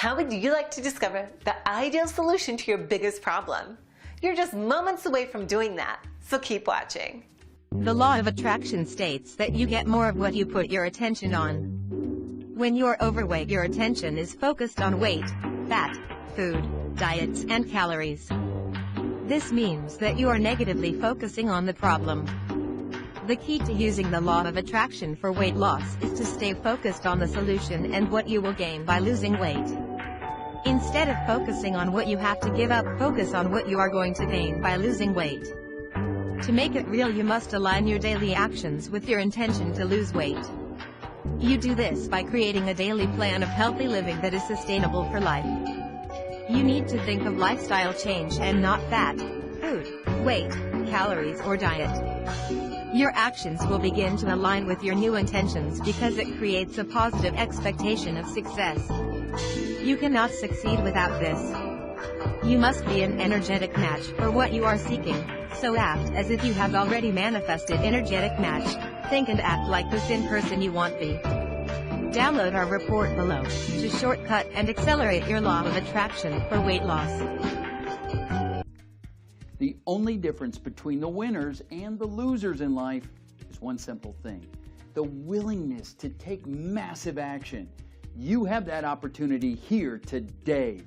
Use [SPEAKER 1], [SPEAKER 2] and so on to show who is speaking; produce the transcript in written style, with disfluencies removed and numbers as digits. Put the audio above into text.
[SPEAKER 1] How would you like to discover the ideal solution to your biggest problem? You're just moments away from doing that, so keep watching.
[SPEAKER 2] The law of attraction states that you get more of what you put your attention on. When you're overweight, your attention is focused on weight, fat, food, diets, and calories. This means that you are negatively focusing on the problem. The key to using the law of attraction for weight loss is to stay focused on the solution and what you will gain by losing weight. Instead of focusing on what you have to give up, focus on what you are going to gain by losing weight. To make it real, you must align your daily actions with your intention to lose weight. You do this by creating a daily plan of healthy living that is sustainable for life. You need to think of lifestyle change and not fat, food, weight, calories, or diet. Your actions will begin to align with your new intentions because it creates a positive expectation of success. You cannot succeed without this. You must be an energetic match for what you are seeking, so act as if you have already manifested energetic match. Think and act like the thin person you want to be. Download our report below to shortcut and accelerate your law of attraction for weight loss.
[SPEAKER 3] The only difference between the winners and the losers in life is one simple thing: the willingness to take massive action. You have that opportunity here today.